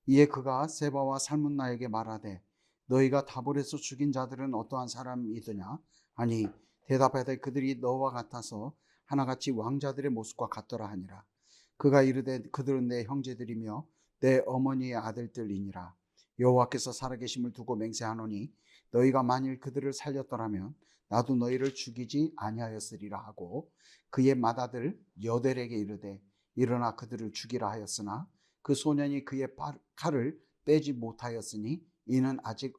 이에 그가 세바와 살문나에게 말하되 너희가 다볼에서 죽인 자들은 어떠한 사람이더냐 하니 대답하되 그들이 너와 같아서 하나같이 왕자들의 모습과 같더라 하니라. 그가 이르되 그들은 내 형제들이며 내 어머니의 아들들이니라. 여호와께서 살아계심을 두고 맹세하노니 너희가 만일 그들을 살렸더라면 나도 너희를 죽이지 아니하였으리라 하고 그의 맏아들 여델에게 이르되 일어나 그들을 죽이라 하였으나 그 소년이 그의 칼을 빼지 못하였으니 이는 아직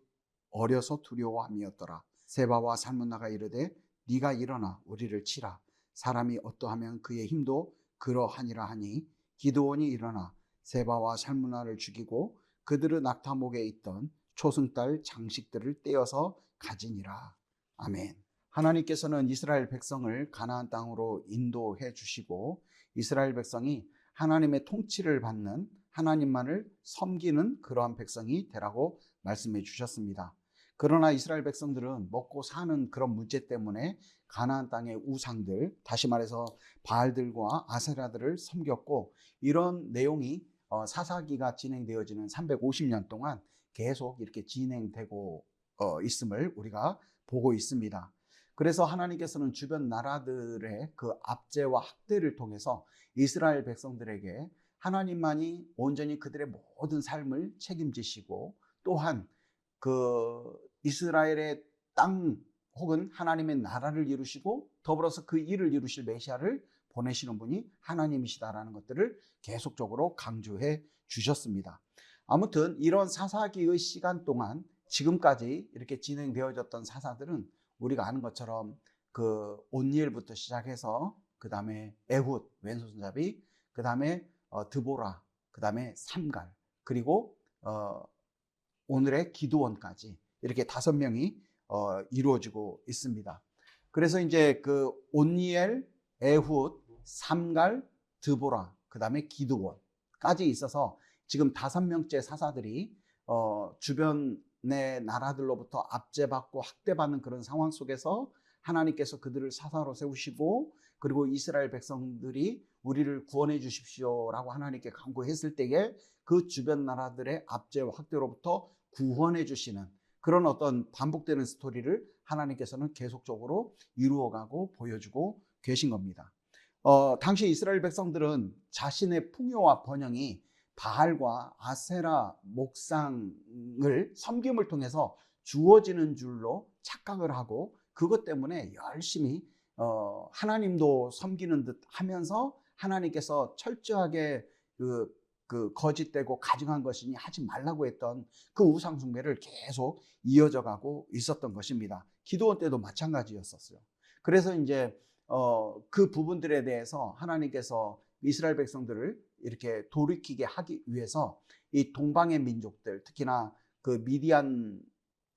어려서 두려워함이었더라. 세바와 살문나가 이르되 네가 일어나 우리를 치라. 사람이 어떠하면 그의 힘도 그러하니라 하니 기드온이 일어나 세바와 살문나를 죽이고 그들의 낙타목에 있던 초승달 장식들을 떼어서 가지니라. 아멘. 하나님께서는 이스라엘 백성을 가나안 땅으로 인도해 주시고 이스라엘 백성이 하나님의 통치를 받는 하나님만을 섬기는 그러한 백성이 되라고 말씀해 주셨습니다. 그러나 이스라엘 백성들은 먹고 사는 그런 문제 때문에 가나안 땅의 우상들, 다시 말해서 바알들과 아세라들을 섬겼고 이런 내용이 사사기가 진행되어지는 350년 동안 계속 이렇게 진행되고 있음을 우리가 보고 있습니다. 그래서 하나님께서는 주변 나라들의 그 압제와 학대를 통해서 이스라엘 백성들에게 하나님만이 온전히 그들의 모든 삶을 책임지시고 또한 그 이스라엘의 땅 혹은 하나님의 나라를 이루시고 더불어서 그 일을 이루실 메시아를 보내시는 분이 하나님이시다라는 것들을 계속적으로 강조해 주셨습니다. 아무튼 이런 사사기의 시간 동안 지금까지 이렇게 진행되어졌던 사사들은 우리가 아는 것처럼 그 온니엘부터 시작해서 그 다음에 에훗 왼손잡이, 그 다음에 드보라, 그 다음에 삼갈, 그리고 오늘의 기드온까지 이렇게 5명이 이루어지고 있습니다. 그래서 이제 그 온니엘, 에훗, 삼갈, 드보라, 그 다음에 기드온까지 있어서 지금 5명째 사사들이 주변의 나라들로부터 압제받고 학대받는 그런 상황 속에서 하나님께서 그들을 사사로 세우시고 그리고 이스라엘 백성들이 우리를 구원해 주십시오라고 하나님께 간구했을 때에 그 주변 나라들의 압제와 학대로부터 구원해 주시는 그런 어떤 반복되는 스토리를 하나님께서는 계속적으로 이루어가고 보여주고 계신 겁니다. 당시 이스라엘 백성들은 자신의 풍요와 번영이 바알과 아세라 목상을 섬김을 통해서 주어지는 줄로 착각을 하고 그것 때문에 열심히 하나님도 섬기는 듯 하면서 하나님께서 철저하게 그 거짓되고 가증한 것이니 하지 말라고 했던 그 우상 숭배를 계속 이어져 가고 있었던 것입니다. 기드온 때도 마찬가지였었어요. 그래서 이제 그 부분들에 대해서 하나님께서 이스라엘 백성들을 이렇게 돌이키게 하기 위해서 이 동방의 민족들, 특히나 그 미디안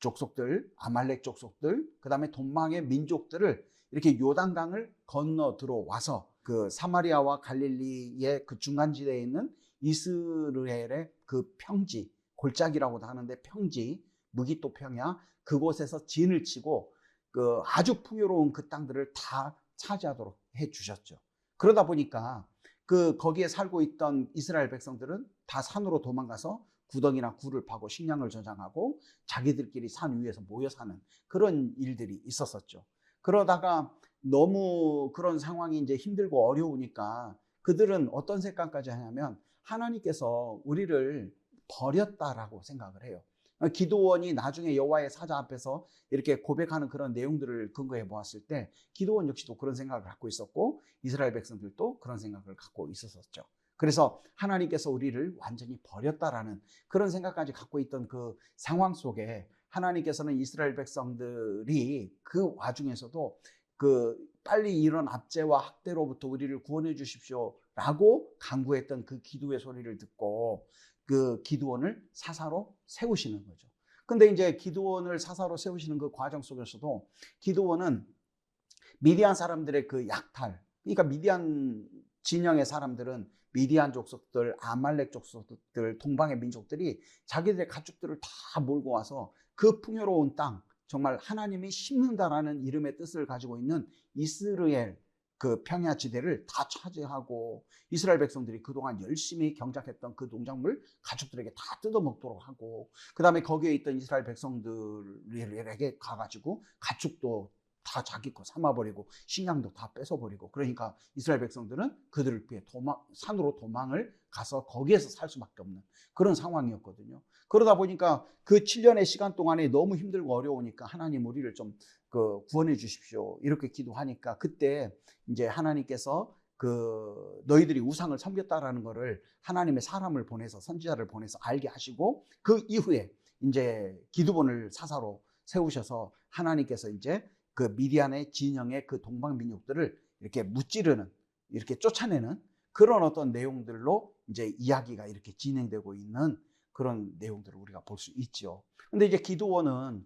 족속들, 아말렉 족속들, 그 다음에 동방의 민족들을 이렇게 요단강을 건너 들어와서 그 사마리아와 갈릴리의 그 중간지대에 있는 이스라엘의 그 평지, 골짜기라고도 하는데 평지, 무기또 평야, 그곳에서 진을 치고 그 아주 풍요로운 그 땅들을 다 차지하도록 해 주셨죠. 그러다 보니까 그 거기에 살고 있던 이스라엘 백성들은 다 산으로 도망가서 구덩이나 굴을 파고 식량을 저장하고 자기들끼리 산 위에서 모여 사는 그런 일들이 있었었죠. 그러다가 너무 그런 상황이 이제 힘들고 어려우니까 그들은 어떤 생각까지 하냐면 하나님께서 우리를 버렸다라고 생각을 해요. 기드온이 나중에 여호와의 사자 앞에서 이렇게 고백하는 그런 내용들을 근거해 보았을 때 기드온 역시도 그런 생각을 갖고 있었고 이스라엘 백성들도 그런 생각을 갖고 있었었죠. 그래서 하나님께서 우리를 완전히 버렸다라는 그런 생각까지 갖고 있던 그 상황 속에 하나님께서는 이스라엘 백성들이 그 와중에서도 그 빨리 이런 압제와 학대로부터 우리를 구원해 주십시오라고 간구했던 그 기도의 소리를 듣고 그 기드온을 사사로 세우시는 거죠. 근데 이제 기드온을 사사로 세우시는 그 과정 속에서도 기드온은 미디안 사람들의 그 약탈, 그러니까 미디안 진영의 사람들은 미디안 족속들, 아말렉 족속들, 동방의 민족들이 자기들의 가축들을 다 몰고 와서 그 풍요로운 땅, 정말 하나님이 심는다라는 이름의 뜻을 가지고 있는 이스라엘 그 평야 지대를 다 차지하고 이스라엘 백성들이 그동안 열심히 경작했던 그 농작물 가축들에게 다 뜯어먹도록 하고, 그 다음에 거기에 있던 이스라엘 백성들에게 가가지고 가축도 다 자기 거 삼아버리고 식량도 다 뺏어버리고, 그러니까 이스라엘 백성들은 그들을 피해 산으로 도망을 가서 거기에서 살 수밖에 없는 그런 상황이었거든요. 그러다 보니까 그 7년의 시간 동안에 너무 힘들고 어려우니까 하나님 우리를 좀 구원해 주십시오 이렇게 기도하니까, 그때 이제 하나님께서 너희들이 우상을 섬겼다라는 것을 하나님의 사람을 보내서, 선지자를 보내서 알게 하시고, 그 이후에 이제 기드온을 사사로 세우셔서 하나님께서 이제 그 미디안의 진영의 그 동방 민족들을 이렇게 무찌르는, 이렇게 쫓아내는 그런 어떤 내용들로 이제 이야기가 이렇게 진행되고 있는 그런 내용들을 우리가 볼 수 있죠. 근데 이제 기드온은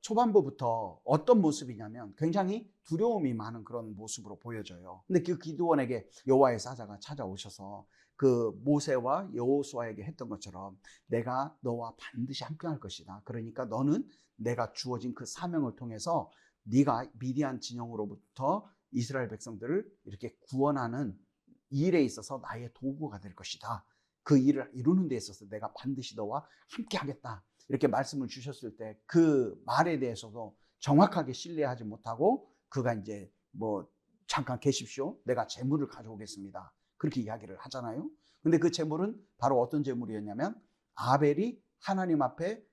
초반부부터 어떤 모습이냐면 굉장히 두려움이 많은 그런 모습으로 보여져요. 근데 그 기드온에게 여호와의 사자가 찾아오셔서 그 모세와 여호수아에게 했던 것처럼 내가 너와 반드시 함께할 것이다. 그러니까 너는 내가 주어진 그 사명을 통해서 네가 미디안 진영으로부터 이스라엘 백성들을 이렇게 구원하는 일에 있어서 나의 도구가 될 것이다. 그 일을 이루는 데 있어서 내가 반드시 너와 함께 하겠다. 이렇게 말씀을 주셨을 때 그 말에 대해서도 정확하게 신뢰하지 못하고 그가 이제 잠깐 계십시오. 내가 재물을 가져오겠습니다. 그렇게 이야기를 하잖아요. 근데 그 재물은 바로 어떤 재물이었냐면 아벨이 하나님 앞에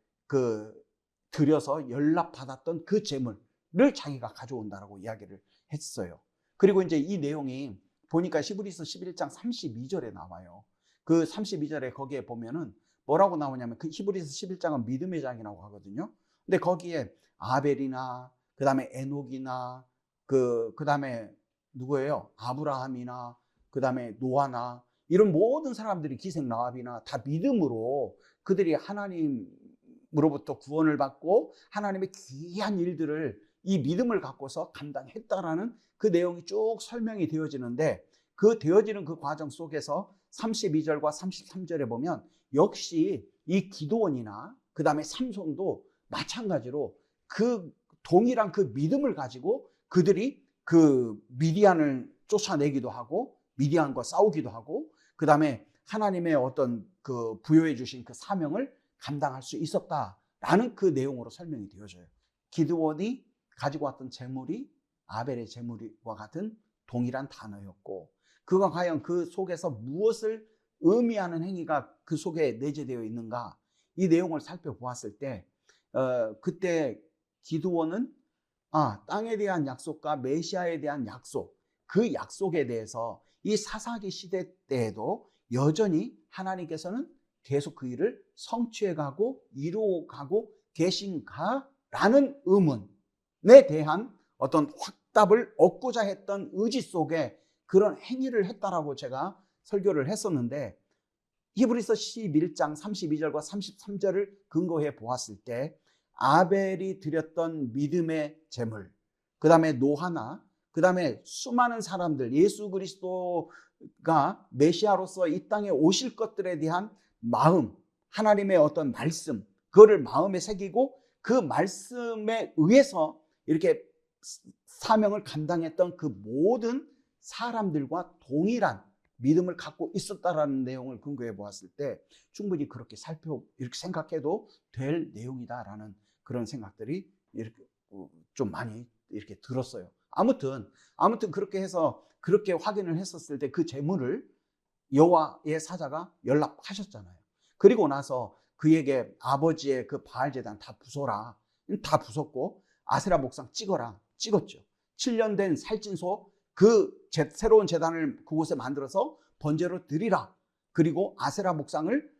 드려서 연락받았던 그 재물을 자기가 가져온다라고 이야기를 했어요. 그리고 이제 이 내용이 보니까 히브리서 11장 32절에 나와요. 그 32절에 거기에 보면은 뭐라고 나오냐면, 그 히브리서 11장은 믿음의 장이라고 하거든요. 근데 거기에 아벨이나 그 다음에 에녹이나 그 다음에 누구예요? 아브라함이나 그 다음에 노아나 이런 모든 사람들이, 기생 라합이나 다 믿음으로 그들이 하나님으로부터 구원을 받고 하나님의 귀한 일들을 이 믿음을 갖고서 감당했다라는 그 내용이 쭉 설명이 되어지는데, 그 되어지는 그 과정 속에서 32절과 33절에 보면 역시 이 기드온이나 그 다음에 삼손도 마찬가지로 그 동일한 그 믿음을 가지고 그들이 그 미디안을 쫓아내기도 하고 미디안과 싸우기도 하고, 그 다음에 하나님의 어떤 그 부여해 주신 그 사명을 감당할 수 있었다라는 그 내용으로 설명이 되어져요. 기드온이 가지고 왔던 재물이 아벨의 재물과 같은 동일한 단어였고, 그가 과연 그 속에서 무엇을 의미하는 행위가 그 속에 내재되어 있는가, 이 내용을 살펴보았을 때 그때 기드온은 땅에 대한 약속과 메시아에 대한 약속, 그 약속에 대해서 이 사사기 시대 때에도 여전히 하나님께서는 계속 그 일을 성취해가고 이루어가고 계신가라는 의문에 대한 어떤 확답을 얻고자 했던 의지 속에 그런 행위를 했다라고 제가 설교를 했었는데, 히브리서 11장 32절과 33절을 근거해 보았을 때 아벨이 드렸던 믿음의 제물, 그 다음에 노아나 그 다음에 수많은 사람들, 예수 그리스도가 메시아로서 이 땅에 오실 것들에 대한 마음, 하나님의 어떤 말씀, 그거를 마음에 새기고 그 말씀에 의해서 이렇게 사명을 감당했던 그 모든 사람들과 동일한 믿음을 갖고 있었다라는 내용을 근거해 보았을 때 충분히 그렇게 이렇게 생각해도 될 내용이다라는 그런 생각들이 이렇게 좀 많이 이렇게 들었어요. 아무튼 그렇게 해서 그렇게 확인을 했었을 때 그 재물을 여호와의 사자가 연락하셨잖아요. 그리고 나서 그에게 아버지의 그 바알 제단 다 부숴라, 다 부쉈고 아세라 목상 찍었죠. 7년 된 살찐소 그 새로운 제단을 그곳에 만들어서 번제로 드리라. 그리고 아세라 목상을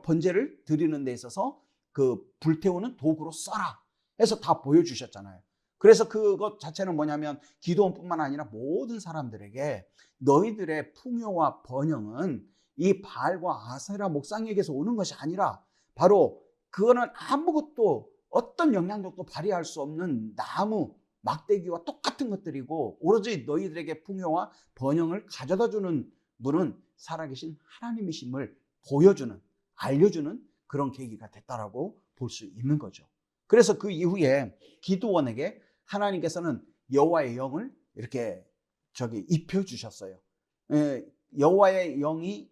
번제를 드리는 데 있어서 그 불태우는 도구로 써라 해서 다 보여주셨잖아요. 그래서 그것 자체는 뭐냐면 기드온뿐만 아니라 모든 사람들에게 너희들의 풍요와 번영은 이 바알과 아세라 목상에게서 오는 것이 아니라 바로 그거는 아무것도 어떤 영향력도 발휘할 수 없는 나무 막대기와 똑같은 것들이고, 오로지 너희들에게 풍요와 번영을 가져다 주는 분은 살아계신 하나님이심을 보여주는, 알려주는 그런 계기가 됐다라고 볼 수 있는 거죠. 그래서 그 이후에 기드온에게 하나님께서는 여호와의 영을 이렇게 입혀 주셨어요. 여호와의 영이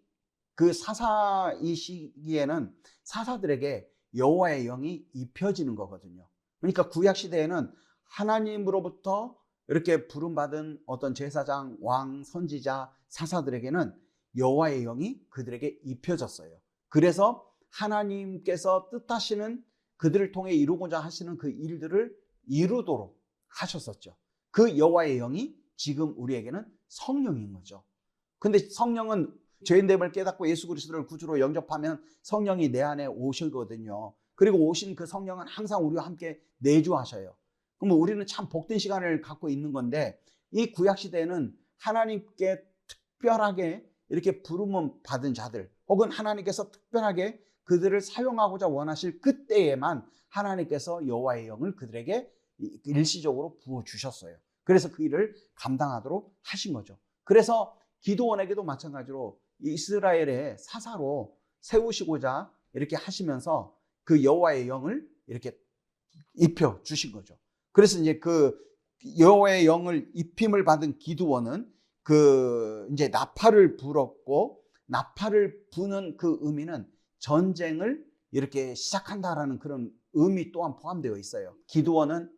그 사사 이 시기에는 사사들에게 여호와의 영이 입혀지는 거거든요. 그러니까 구약 시대에는 하나님으로부터 이렇게 부름받은 어떤 제사장, 왕, 선지자, 사사들에게는 여호와의 영이 그들에게 입혀졌어요. 그래서 하나님께서 뜻하시는 그들을 통해 이루고자 하시는 그 일들을 이루도록 하셨었죠. 그 여호와의 영이 지금 우리에게는 성령인 거죠. 근데 성령은 죄인됨을 깨닫고 예수 그리스도를 구주로 영접하면 성령이 내 안에 오시거든요. 그리고 오신 그 성령은 항상 우리와 함께 내주하셔요. 그럼 우리는 참 복된 시간을 갖고 있는 건데, 이 구약 시대에는 하나님께 특별하게 이렇게 부름을 받은 자들, 혹은 하나님께서 특별하게 그들을 사용하고자 원하실 그때에만 하나님께서 여호와의 영을 그들에게 일시적으로 부어주셨어요. 그래서 그 일을 감당하도록 하신 거죠. 그래서 기드온에게도 마찬가지로 이스라엘의 사사로 세우시고자 이렇게 하시면서 그 여호와의 영을 이렇게 입혀 주신 거죠. 그래서 이제 그 여호와의 영을 입힘을 받은 기드온은 그 이제 나팔을 불었고, 나팔을 부는 그 의미는 전쟁을 이렇게 시작한다라는 그런 의미 또한 포함되어 있어요. 기드온은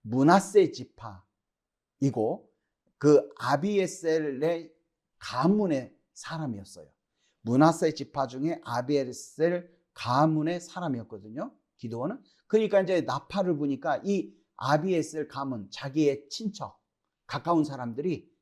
므낫세 지파이고 그 아비에셀의 가문의 사람이었어요. 므낫세 지파 중에 아비에셀 가문의 사람이었거든요, 기드온은. 그러니까 이제 나팔을 부니까 이 아비에셀 가문, 자기의 친척, 가까운 사람들이,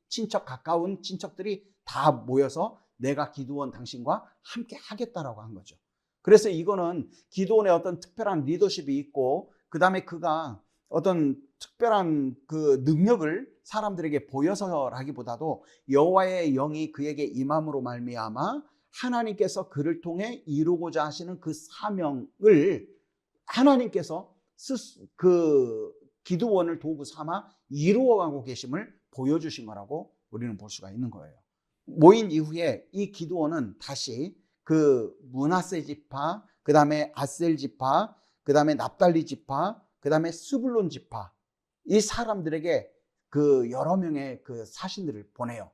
가까운 친척들이 다 모여서 내가 기드온 당신과 함께 하겠다라고 한 거죠. 그래서 이거는 기드온의 어떤 특별한 리더십이 있고, 그 다음에 그가 어떤 특별한 그 능력을 사람들에게 보여서라기보다도 여호와의 영이 그에게 임함으로 말미암아 하나님께서 그를 통해 이루고자 하시는 그 사명을 하나님께서 그 기드온을 도구 삼아 이루어가고 계심을 보여주신 거라고 우리는 볼 수가 있는 거예요. 모인 이후에 이 기드온은 다시 그 므낫세 지파, 그 다음에 아셀 지파, 그 다음에 납달리 지파, 그 다음에 스불론 지파, 이 사람들에게 그 여러 명의 그 사신들을 보내요.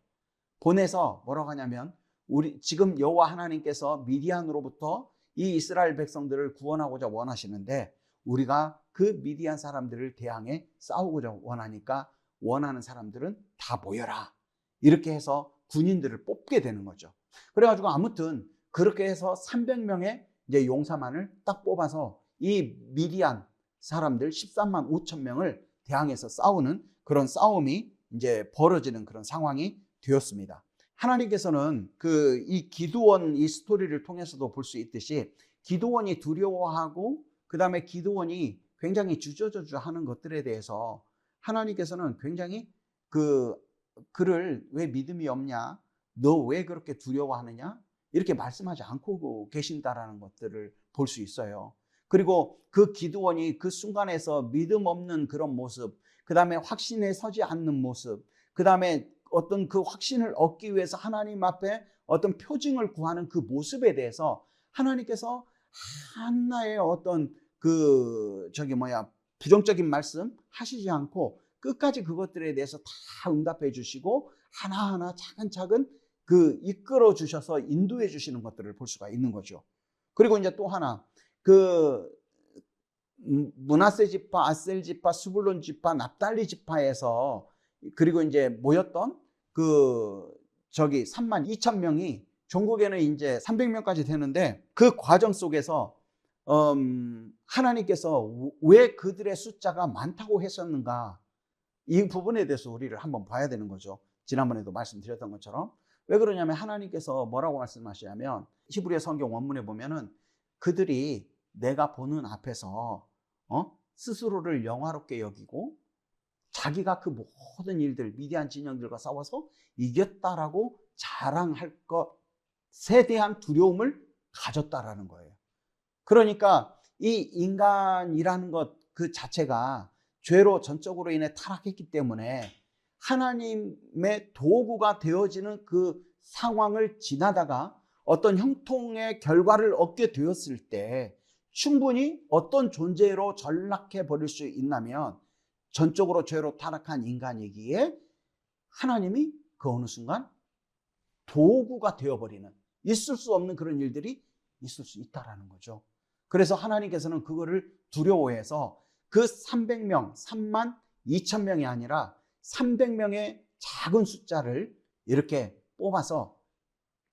보내서 뭐라고 하냐면, 우리 지금 여호와 하나님께서 미디안으로부터 이 이스라엘 백성들을 구원하고자 원하시는데, 우리가 그 미디안 사람들을 대항해 싸우고자 원하니까 원하는 사람들은 다 모여라. 이렇게 해서 군인들을 뽑게 되는 거죠. 그래가지고 아무튼 그렇게 해서 300명의 이제 용사만을 딱 뽑아서 이 미디안 사람들 13만 5천 명을 대항해서 싸우는 그런 싸움이 이제 벌어지는 그런 상황이 되었습니다. 하나님께서는 이 기드온 이 스토리를 통해서도 볼 수 있듯이, 기드온이 두려워하고 그 다음에 기드온이 굉장히 주저주저 하는 것들에 대해서 하나님께서는 굉장히 그를 왜 믿음이 없냐, 너 왜 그렇게 두려워하느냐, 이렇게 말씀하지 않고 계신다라는 것들을 볼 수 있어요. 그리고 그 기드온이 그 순간에서 믿음 없는 그런 모습, 그 다음에 확신에 서지 않는 모습, 그 다음에 어떤 그 확신을 얻기 위해서 하나님 앞에 어떤 표징을 구하는 그 모습에 대해서 하나님께서 하나의 어떤 부정적인 말씀 하시지 않고 끝까지 그것들에 대해서 다 응답해 주시고 하나하나 차근차근 이끌어 주셔서 인도해 주시는 것들을 볼 수가 있는 거죠. 그리고 이제 또 하나, 므낫세 지파, 아셀 지파, 스불론 지파, 납달리 지파에서 그리고 이제 모였던 3만 2천 명이 종국에는 이제 300명까지 되는데, 그 과정 속에서 하나님께서 왜 그들의 숫자가 많다고 했었는가, 이 부분에 대해서 우리를 한번 봐야 되는 거죠. 지난번에도 말씀드렸던 것처럼. 왜 그러냐면 하나님께서 뭐라고 말씀하시냐면, 히브리어 성경 원문에 보면은 그들이 내가 보는 앞에서 스스로를 영화롭게 여기고 자기가 그 모든 일들, 미디안 진영들과 싸워서 이겼다라고 자랑할 것에 대한 두려움을 가졌다라는 거예요. 그러니까 이 인간이라는 것 그 자체가 죄로 전적으로 인해 타락했기 때문에 하나님의 도구가 되어지는 그 상황을 지나다가 어떤 형통의 결과를 얻게 되었을 때 충분히 어떤 존재로 전락해 버릴 수 있냐면 전적으로 죄로 타락한 인간이기에 하나님이 그 어느 순간 도구가 되어버리는, 있을 수 없는 그런 일들이 있을 수 있다라는 거죠. 그래서 하나님께서는 그거를 두려워해서 그 300명, 3만 2천 명이 아니라 300명의 작은 숫자를 이렇게 뽑아서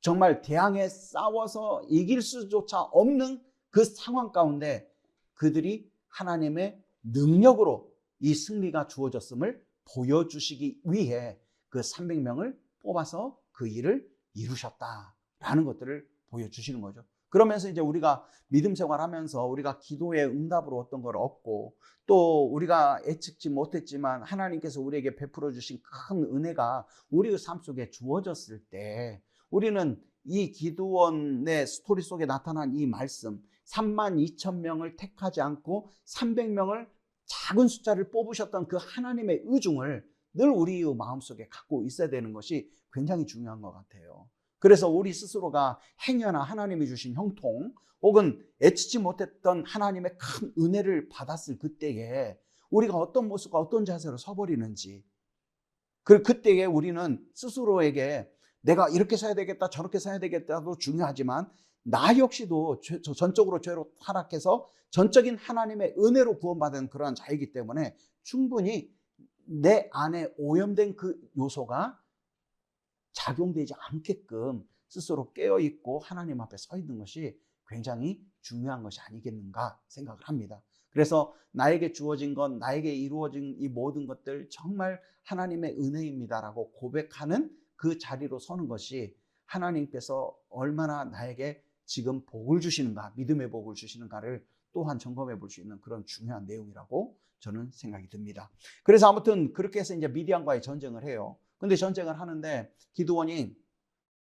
정말 대항해 싸워서 이길 수조차 없는 그 상황 가운데 그들이 하나님의 능력으로 이 승리가 주어졌음을 보여주시기 위해 그 300명을 뽑아서 그 일을 이루셨다라는 것들을 보여주시는 거죠. 그러면서 이제 우리가 믿음 생활하면서 우리가 기도의 응답으로 어떤 걸 얻고 또 우리가 예측지 못했지만 하나님께서 우리에게 베풀어 주신 큰 은혜가 우리의 삶 속에 주어졌을 때 우리는 이 기드온의 스토리 속에 나타난 이 말씀 3만 2천 명을 택하지 않고 300명을 작은 숫자를 뽑으셨던 그 하나님의 의중을 늘 우리의 마음속에 갖고 있어야 되는 것이 굉장히 중요한 것 같아요. 그래서 우리 스스로가 행여나 하나님이 주신 형통 혹은 예측지 못했던 하나님의 큰 은혜를 받았을 그때에 우리가 어떤 모습과 어떤 자세로 서버리는지, 그때에 우리는 스스로에게 내가 이렇게 서야 되겠다 저렇게 서야 되겠다도 중요하지만 나 역시도 전적으로 죄로 타락해서 전적인 하나님의 은혜로 구원받은 그러한 자이기 때문에 충분히 내 안에 오염된 그 요소가 작용되지 않게끔 스스로 깨어있고 하나님 앞에 서 있는 것이 굉장히 중요한 것이 아니겠는가 생각을 합니다. 그래서 나에게 주어진 것, 나에게 이루어진 이 모든 것들 정말 하나님의 은혜입니다라고 고백하는 그 자리로 서는 것이 하나님께서 얼마나 나에게 지금 복을 주시는가, 믿음의 복을 주시는가를 또한 점검해 볼 수 있는 그런 중요한 내용이라고 저는 생각이 듭니다. 그래서 아무튼 그렇게 해서 이제 미디안과의 전쟁을 해요. 근데 전쟁을 하는데 기드온이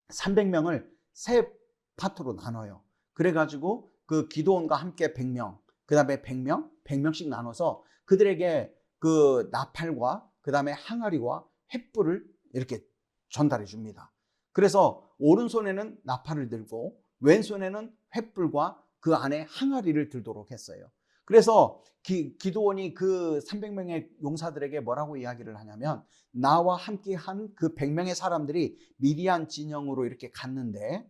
300명을 세 파트로 나눠요. 그래가지고 그 기드온과 함께 100명, 그 다음에 100명, 100명씩 나눠서 그들에게 그 나팔과 그 다음에 항아리와 횃불을 이렇게 전달해 줍니다. 그래서 오른손에는 나팔을 들고 왼손에는 횃불과 그 안에 항아리를 들도록 했어요. 그래서 기드온이 그 300명의 용사들에게 뭐라고 이야기를 하냐면 나와 함께한 그 100명의 사람들이 미디안 진영으로 이렇게 갔는데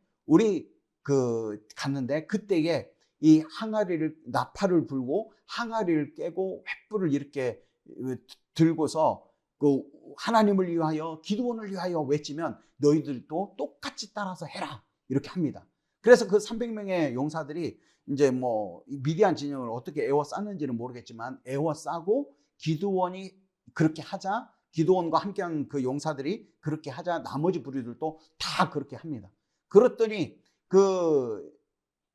갔는데 그때에 이 항아리를 나팔을 불고 항아리를 깨고 횃불을 이렇게 들고서 그 하나님을 위하여 기드온을 위하여 외치면 너희들도 똑같이 따라서 해라 이렇게 합니다. 그래서 그 300명의 용사들이 이제 뭐 미디안 진영을 어떻게 에워쌌는지는 모르겠지만 에워싸고 기드온이 그렇게 하자, 기드온과 함께한 그 용사들이 그렇게 하자 나머지 부류들도 다 그렇게 합니다. 그랬더니 그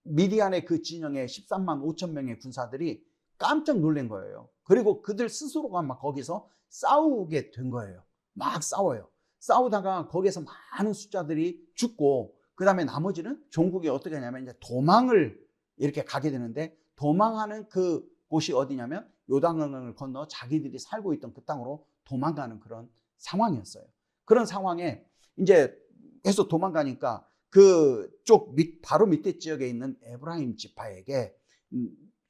미디안의 그 진영의 13만 5천 명의 군사들이 깜짝 놀란 거예요. 그리고 그들 스스로가 막 거기서 싸우게 된 거예요. 막 싸워요. 싸우다가 거기에서 많은 숫자들이 죽고 그 다음에 나머지는 종국이 어떻게 하냐면 이제 도망을 이렇게 가게 되는데 도망하는 그 곳이 어디냐면 요단강을 건너 자기들이 살고 있던 그 땅으로 도망가는 그런 상황이었어요. 그런 상황에 이제 해서 도망가니까 그쪽 바로 밑에 지역에 있는 에브라임 지파에게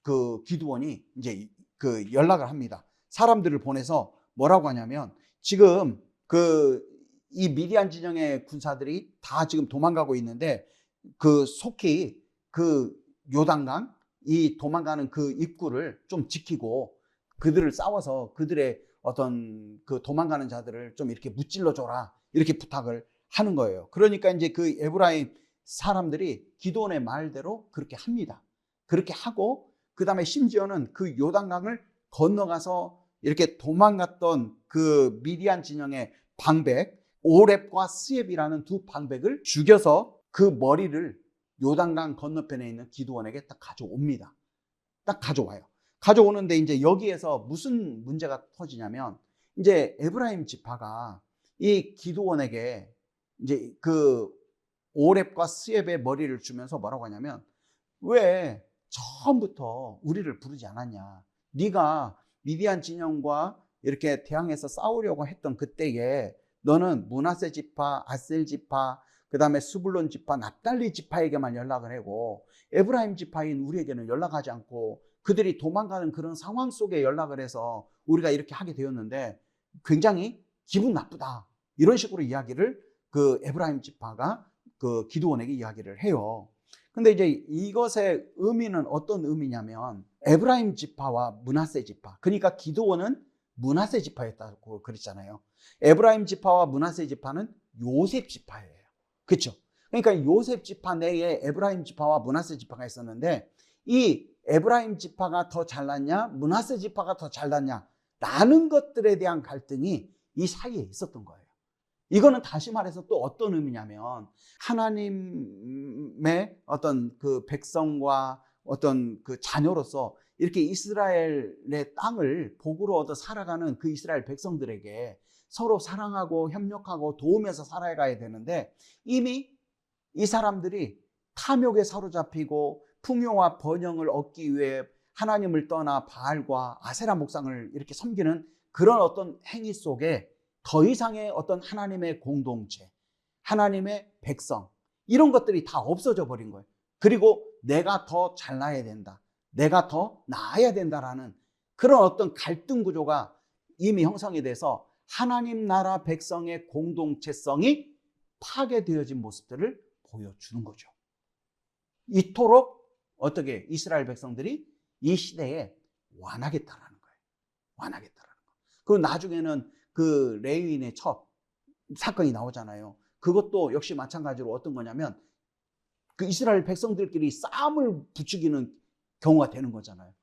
그 기드온이 이제 그 연락을 합니다. 사람들을 보내서 뭐라고 하냐면 지금 이 미디안 진영의 군사들이 다 지금 도망가고 있는데 그 속히 그 요단강 이 도망가는 그 입구를 좀 지키고 그들을 싸워서 그들의 어떤 그 도망가는 자들을 좀 이렇게 무찔러 줘라 이렇게 부탁을 하는 거예요. 그러니까 이제 그 에브라임 사람들이 기드온의 말대로 그렇게 합니다. 그렇게 하고 그 다음에 심지어는 그 요단강을 건너가서 이렇게 도망갔던 그 미디안 진영의 방백 오렙과 스엡이라는 두 방백을 죽여서 그 머리를 요단강 건너편에 있는 기드온에게 딱 가져옵니다. 딱 가져와요. 가져오는데 이제 여기에서 무슨 문제가 터지냐면 이제 에브라임 지파가 이 기드온에게 이제 그 오렙과 스엡의 머리를 주면서 뭐라고 하냐면 왜 처음부터 우리를 부르지 않았냐? 네가 미디안 진영과 이렇게 대항해서 싸우려고 했던 그때에 너는 므낫세 지파, 아셀 지파, 그 다음에 스불론 지파, 납달리 지파에게만 연락을 하고 에브라임 지파인 우리에게는 연락하지 않고 그들이 도망가는 그런 상황 속에 연락을 해서 우리가 이렇게 하게 되었는데 굉장히 기분 나쁘다 이런 식으로 이야기를 그 에브라임 지파가 그 기드온에게 이야기를 해요. 근데 이제 이것의 의미는 어떤 의미냐면 에브라임 지파와 므낫세 지파, 그러니까 기드온은 므낫세 지파였다고 그랬잖아요. 에브라임 지파와 므낫세 지파는 요셉 지파예요. 그렇죠? 그러니까 요셉 지파 내에 에브라임 지파와 므낫세 지파가 있었는데, 이 에브라임 지파가 더 잘났냐 므낫세 지파가 더 잘났냐 라는 것들에 대한 갈등이 이 사이에 있었던 거예요. 이거는 다시 말해서 또 어떤 의미냐면, 하나님의 어떤 그 백성과 어떤 그 자녀로서 이렇게 이스라엘의 땅을 복으로 얻어 살아가는 그 이스라엘 백성들에게 서로 사랑하고 협력하고 도우면서 살아가야 되는데, 이미 이 사람들이 탐욕에 사로잡히고 풍요와 번영을 얻기 위해 하나님을 떠나 바알과 아세라 목상을 이렇게 섬기는 그런 어떤 행위 속에 더 이상의 어떤 하나님의 공동체, 하나님의 백성, 이런 것들이 다 없어져 버린 거예요. 그리고 내가 더 잘나야 된다, 내가 더 나아야 된다라는 그런 어떤 갈등 구조가 이미 형성이 돼서 하나님 나라 백성의 공동체성이 파괴되어진 모습들을 보여주는 거죠. 이토록 어떻게 이스라엘 백성들이 이 시대에 완하겠다라는 거예요. 완하겠다라는 거. 그리고 나중에는 그 레위인의 첩 사건이 나오잖아요. 그것도 역시 마찬가지로 어떤 거냐면 그 이스라엘 백성들끼리 싸움을 부추기는 경우가 되는 거잖아요.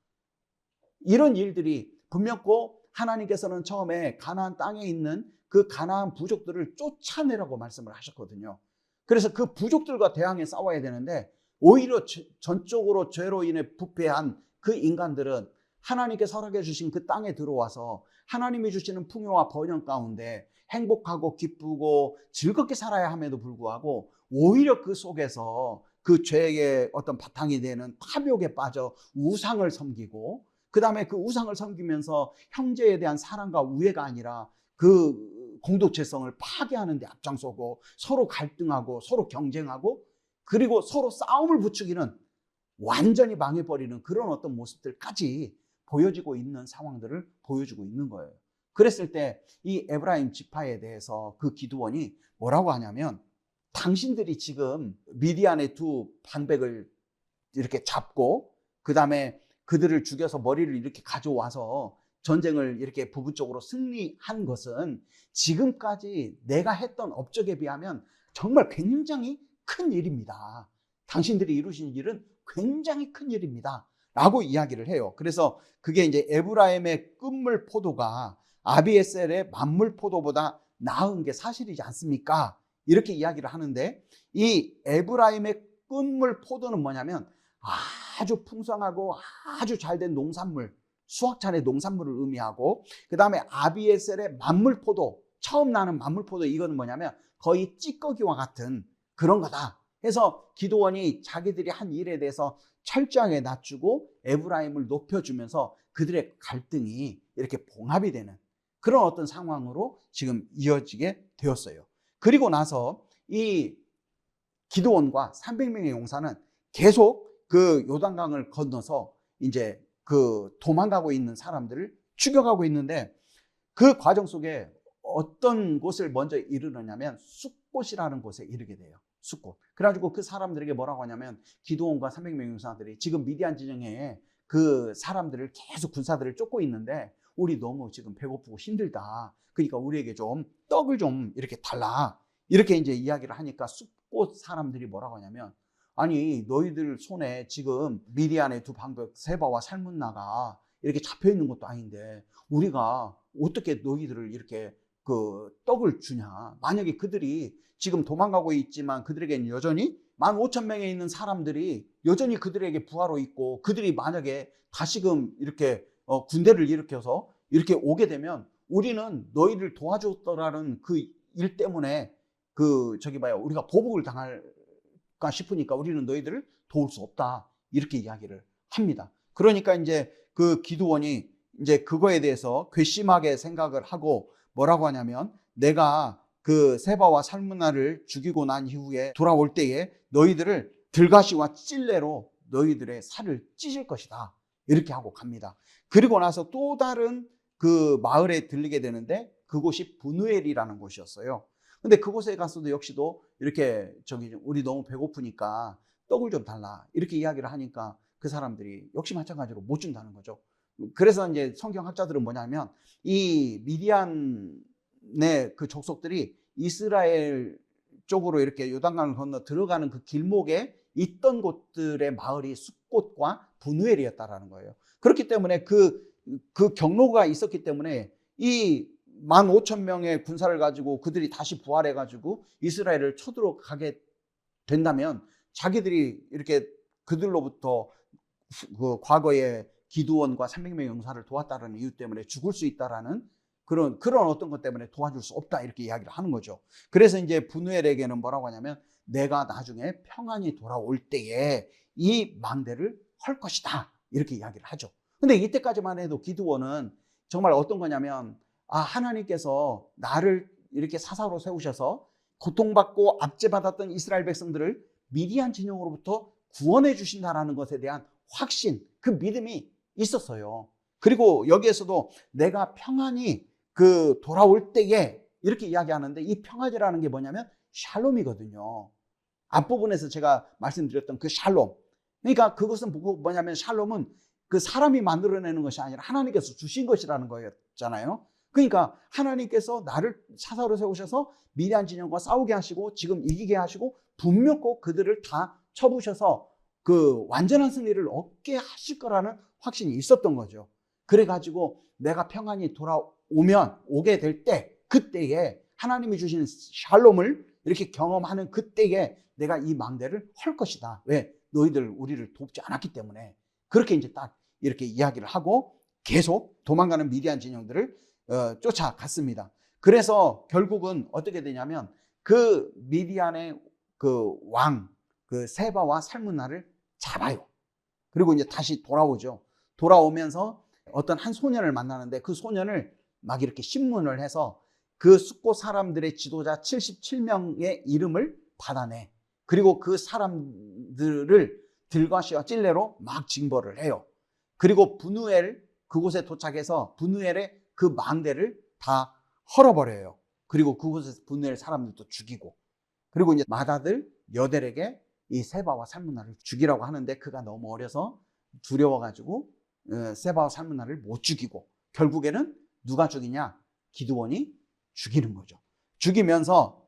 이런 일들이 분명코 하나님께서는 처음에 가나안 땅에 있는 그 가나안 부족들을 쫓아내라고 말씀을 하셨거든요. 그래서 그 부족들과 대항해 싸워야 되는데, 오히려 전적으로 죄로 인해 부패한 그 인간들은 하나님께서 허락해 주신 그 땅에 들어와서 하나님이 주시는 풍요와 번영 가운데 행복하고 기쁘고 즐겁게 살아야 함에도 불구하고 오히려 그 속에서 그 죄의 어떤 바탕이 되는 탐욕에 빠져 우상을 섬기고, 그 다음에 그 우상을 섬기면서 형제에 대한 사랑과 우애가 아니라 그 공동체성을 파괴하는 데 앞장서고 서로 갈등하고 서로 경쟁하고 그리고 서로 싸움을 부추기는, 완전히 망해버리는 그런 어떤 모습들까지 보여지고 있는 상황들을 보여주고 있는 거예요. 그랬을 때 이 에브라임 지파에 대해서 그 기드온이 뭐라고 하냐면, 당신들이 지금 미디안의 두 방백을 이렇게 잡고 그 다음에 그들을 죽여서 머리를 이렇게 가져와서 전쟁을 이렇게 부분적으로 승리한 것은 지금까지 내가 했던 업적에 비하면 정말 굉장히 큰 일입니다. 당신들이 이루신 일은 굉장히 큰 일입니다 라고 이야기를 해요. 그래서 그게 이제 에브라임의 끝물 포도가 아비에셀의 만물 포도보다 나은 게 사실이지 않습니까? 이렇게 이야기를 하는데, 이 에브라임의 끝물 포도는 뭐냐면 아주 풍성하고 아주 잘된 농산물, 수확찬의 농산물을 의미하고, 그 다음에 아비에셀의 만물 포도, 처음 나는 만물 포도, 이거는 뭐냐면 거의 찌꺼기와 같은 그런 거다 해서 기드온이 자기들이 한 일에 대해서 철저하게 낮추고 에브라임을 높여주면서 그들의 갈등이 이렇게 봉합이 되는 그런 어떤 상황으로 지금 이어지게 되었어요. 그리고 나서 이 기드온과 300명의 용사는 계속 그 요단강을 건너서 이제 그 도망가고 있는 사람들을 죽여가고 있는데, 그 과정 속에 어떤 곳을 먼저 이르느냐면 숫곳이라는 곳에 이르게 돼요. 숫곳. 그래가지고 그 사람들에게 뭐라고 하냐면, 기드온과 300명의 용사들이 지금 미디안 지정에 그 사람들을 계속 군사들을 쫓고 있는데 우리 너무 지금 배고프고 힘들다, 그러니까 우리에게 좀 떡을 좀 이렇게 달라, 이렇게 이제 이야기를 하니까 숫곳 사람들이 뭐라고 하냐면, 아니 너희들 손에 지금 미디안의 두 방백 세바와 살문나가 이렇게 잡혀 있는 것도 아닌데 우리가 어떻게 너희들을 이렇게 그 떡을 주냐. 만약에 그들이 지금 도망가고 있지만 그들에게는 여전히 15,000명에 있는 사람들이 여전히 그들에게 부하로 있고, 그들이 만약에 다시금 이렇게 군대를 일으켜서 이렇게 오게 되면 우리는 너희를 도와줬더라는 그 일 때문에 우리가 보복을 당할까 싶으니까 우리는 너희들을 도울 수 없다, 이렇게 이야기를 합니다. 그러니까 이제 그 기드온이 이제 그거에 대해서 괘씸하게 생각을 하고 뭐라고 하냐면, 내가 그 세바와 살문나를 죽이고 난 이후에 돌아올 때에 너희들을 들가시와 찔레로 너희들의 살을 찢을 것이다, 이렇게 하고 갑니다. 그리고 나서 또 다른 그 마을에 들리게 되는데, 그곳이 브누엘이라는 곳이었어요. 근데 그곳에 가서도 역시도 이렇게 우리 너무 배고프니까 떡을 좀 달라 이렇게 이야기를 하니까 그 사람들이 역시 마찬가지로 못 준다는 거죠. 그래서 이제 성경학자들은 뭐냐면 이 미디안의 그 족속들이 이스라엘 쪽으로 이렇게 요단강을 건너 들어가는 그 길목에 있던 곳들의 마을이 숫곳과 브누엘이었다라는 거예요. 그렇기 때문에 그 경로가 있었기 때문에 이 15,000명의 군사를 가지고 그들이 다시 부활해가지고 이스라엘을 쳐들어가게 된다면 자기들이 이렇게 그들로부터 그 과거에 기드온과 300명의 용사를 도왔다는 이유 때문에 죽을 수 있다라는 그런 어떤 것 때문에 도와줄 수 없다 이렇게 이야기를 하는 거죠. 그래서 이제 브누엘에게는 뭐라고 하냐면 내가 나중에 평안이 돌아올 때에 이 망대를 헐 것이다 이렇게 이야기를 하죠. 근데 이때까지만 해도 기드온은 정말 어떤 거냐면 하나님께서 나를 이렇게 사사로 세우셔서 고통받고 압제받았던 이스라엘 백성들을 미디안 진영으로부터 구원해 주신다라는 것에 대한 확신, 그 믿음이 있었어요. 그리고 여기에서도 내가 평안이 돌아올 때에 이렇게 이야기하는데 이 평안이라는 게 뭐냐면 샬롬이거든요. 앞부분에서 제가 말씀드렸던 그 샬롬. 그러니까 그것은 뭐냐면 샬롬은 그 사람이 만들어내는 것이 아니라 하나님께서 주신 것이라는 거였잖아요. 그러니까 하나님께서 나를 사사로 세우셔서 미디안 진영과 싸우게 하시고 지금 이기게 하시고 분명히 그들을 다 쳐부셔서 그 완전한 승리를 얻게 하실 거라는 확신이 있었던 거죠. 그래가지고 내가 평안이 오게 될 때, 그때에 하나님이 주시는 샬롬을 이렇게 경험하는 그때에 내가 이 망대를 헐 것이다. 왜? 너희들 우리를 돕지 않았기 때문에. 그렇게 이제 딱 이렇게 이야기를 하고 계속 도망가는 미디안 진영들을 쫓아갔습니다. 그래서 결국은 어떻게 되냐면 그 미디안의 그 왕, 그 세바와 살문나를 잡아요. 그리고 이제 다시 돌아오죠. 돌아오면서 어떤 한 소년을 만나는데 그 소년을 막 이렇게 신문을 해서 그 숫곳 사람들의 지도자 77명의 이름을 받아내. 그리고 그 사람들을 들과시와 찔레로 막 징벌을 해요. 그리고 브누엘 그곳에 도착해서 브누엘의 그 망대를 다 헐어버려요. 그리고 그곳에서 브누엘 사람들도 죽이고, 그리고 이제 맏아들 여델에게 이 세바와 살문나를 죽이라고 하는데 그가 너무 어려서 두려워가지고 세바와 살문나를 못 죽이고 결국에는 누가 죽이냐? 기드온이 죽이는 거죠. 죽이면서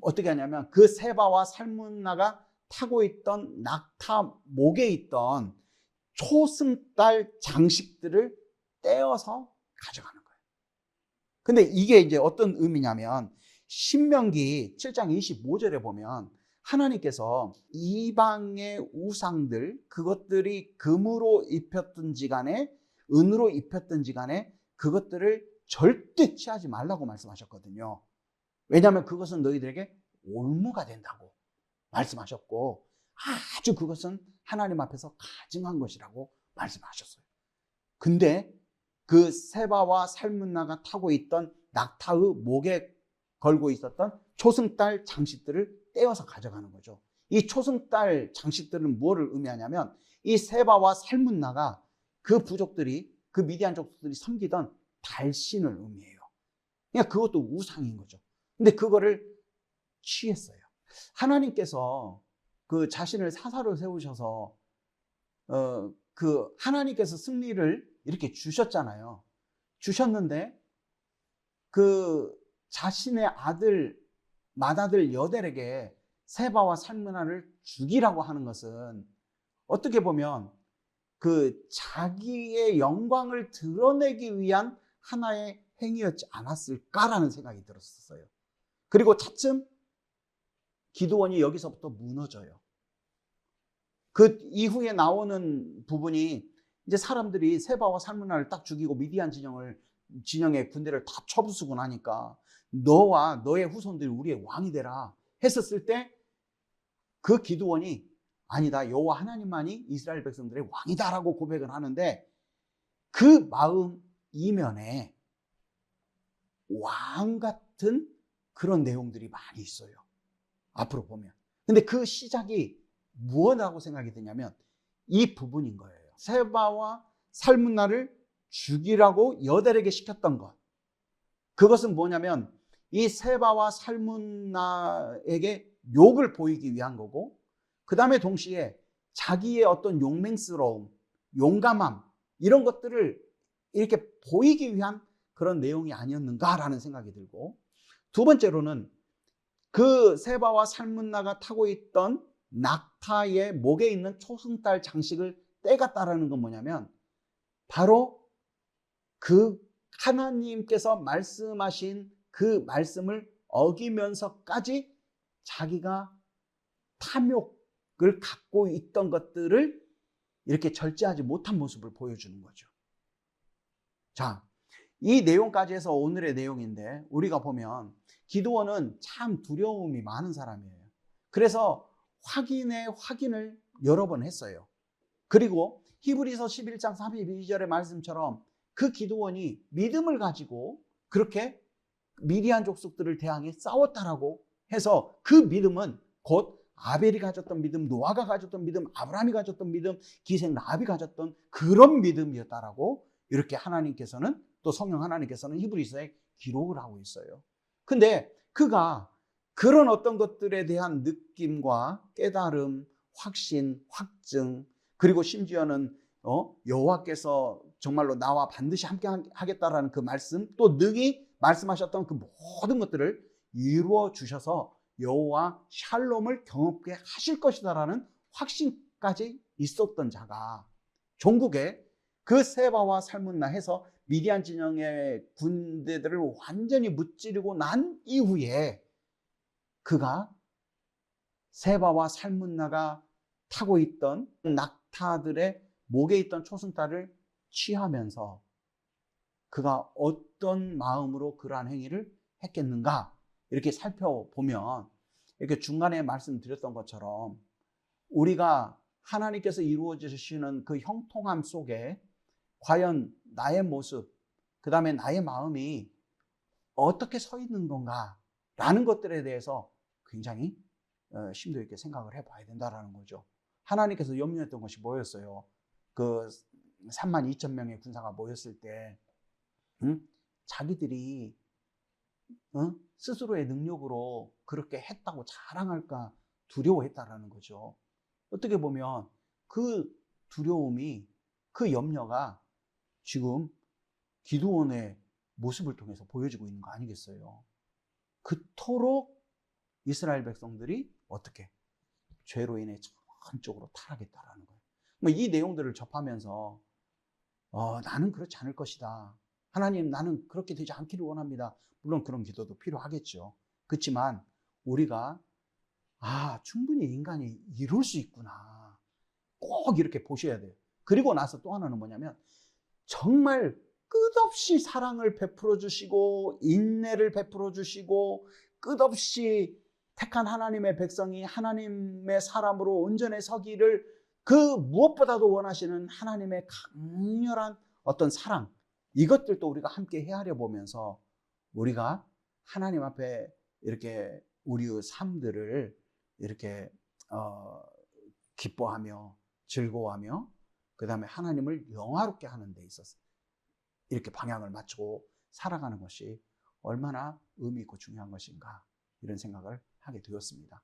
어떻게 하냐면 그 세바와 살문나가 타고 있던 낙타 목에 있던 초승달 장식들을 떼어서 가져가는 거예요. 근데 이게 이제 어떤 의미냐면 신명기 7장 25절에 보면 하나님께서 이방의 우상들, 그것들이 금으로 입혔든지 간에 은으로 입혔든지 간에 그것들을 절대 취하지 말라고 말씀하셨거든요. 왜냐하면 그것은 너희들에게 올무가 된다고 말씀하셨고 아주 그것은 하나님 앞에서 가증한 것이라고 말씀하셨어요. 근데 그 세바와 살문나가 타고 있던 낙타의 목에 걸고 있었던 초승달 장식들을 떼어서 가져가는 거죠. 이 초승달 장식들은 무엇을 의미하냐면 이 세바와 살문나가 그 부족들이, 그 미디안 족속들이 섬기던 달신을 의미해요. 그러니까 그것도 우상인 거죠. 근데 그거를 취했어요. 하나님께서 그 자신을 사사로 세우셔서 그 하나님께서 승리를 이렇게 주셨잖아요. 주셨는데 그 자신의 맏아들 여델에게 세바와 살문나를 죽이라고 하는 것은 어떻게 보면 그 자기의 영광을 드러내기 위한 하나의 행위였지 않았을까라는 생각이 들었어요. 그리고 차츰 기드온이 여기서부터 무너져요. 그 이후에 나오는 부분이 이제 사람들이 세바와 살문나를 딱 죽이고 미디안 진영의 군대를 다 쳐부수고 나니까 너와 너의 후손들이 우리의 왕이 되라 했었을 때 그 기드온이 아니다, 여호와 하나님만이 이스라엘 백성들의 왕이다라고 고백을 하는데 그 마음 이면에 왕 같은 그런 내용들이 많이 있어요. 앞으로 보면. 근데 그 시작이 무엇이라고 생각이 드냐면 이 부분인 거예요. 세바와 살문나를 죽이라고 여델에게 시켰던 것. 그것은 뭐냐면 이 세바와 살문나에게 욕을 보이기 위한 거고, 그 다음에 동시에 자기의 어떤 용맹스러움, 용감함, 이런 것들을 이렇게 보이기 위한 그런 내용이 아니었는가라는 생각이 들고, 두 번째로는 그 세바와 살문나가 타고 있던 낙타의 목에 있는 초승달 장식을 떼갔다라는 건 뭐냐면 바로 그 하나님께서 말씀하신 그 말씀을 어기면서까지 자기가 탐욕을 갖고 있던 것들을 이렇게 절제하지 못한 모습을 보여주는 거죠. 자, 이 내용까지 해서 오늘의 내용인데, 우리가 보면 기드온은 참 두려움이 많은 사람이에요. 그래서 확인을 여러 번 했어요. 그리고 히브리서 11장 32절의 말씀처럼 그 기드온이 믿음을 가지고 그렇게 미디안 족속들을 대항해 싸웠다라고 해서, 그 믿음은 곧 아벨이 가졌던 믿음, 노아가 가졌던 믿음, 아브라함이 가졌던 믿음, 기생 라합이 가졌던 그런 믿음이었다라고 이렇게 하나님께서는, 또 성령 하나님께서는 히브리서에 기록을 하고 있어요. 근데 그가 그런 어떤 것들에 대한 느낌과 깨달음, 확신, 확증, 그리고 심지어는 여호와께서 정말로 나와 반드시 함께 하겠다라는 그 말씀, 또 능히 말씀하셨던 그 모든 것들을 이루어 주셔서 여호와 샬롬을 경험케 하실 것이다라는 확신까지 있었던 자가 종국에 그 세바와 살문나 해서 미디안 진영의 군대들을 완전히 무찌르고 난 이후에 그가 세바와 살문나가 타고 있던 낙타들의 목에 있던 초승달을 취하면서 그가 어떤 마음으로 그러한 행위를 했겠는가, 이렇게 살펴보면 이렇게 중간에 말씀드렸던 것처럼 우리가 하나님께서 이루어 주시는 그 형통함 속에 과연 나의 모습, 그 다음에 나의 마음이 어떻게 서 있는 건가 라는 것들에 대해서 굉장히 심도 있게 생각을 해봐야 된다는 거죠. 하나님께서 염려했던 것이 뭐였어요? 그 32,000명의 군사가 모였을 때 자기들이 스스로의 능력으로 그렇게 했다고 자랑할까 두려워했다라는 거죠. 어떻게 보면 그 두려움이, 그 염려가 지금 기드온의 모습을 통해서 보여지고 있는 거 아니겠어요? 그토록 이스라엘 백성들이 어떻게 죄로 인해 전적으로 타락했다라는 거예요. 이 내용들을 접하면서 나는 그렇지 않을 것이다. 하나님, 나는 그렇게 되지 않기를 원합니다. 물론 그런 기도도 필요하겠죠. 그렇지만 우리가 충분히 인간이 이룰 수 있구나, 꼭 이렇게 보셔야 돼요. 그리고 나서 또 하나는 뭐냐면 정말 끝없이 사랑을 베풀어 주시고 인내를 베풀어 주시고 끝없이 택한 하나님의 백성이 하나님의 사람으로 온전히 서기를 그 무엇보다도 원하시는 하나님의 강렬한 어떤 사랑, 이것들도 우리가 함께 헤아려 보면서 우리가 하나님 앞에 이렇게 우리의 삶들을 이렇게 기뻐하며 즐거워하며 그 다음에 하나님을 영화롭게 하는 데 있어서 이렇게 방향을 맞추고 살아가는 것이 얼마나 의미 있고 중요한 것인가, 이런 생각을 하게 되었습니다.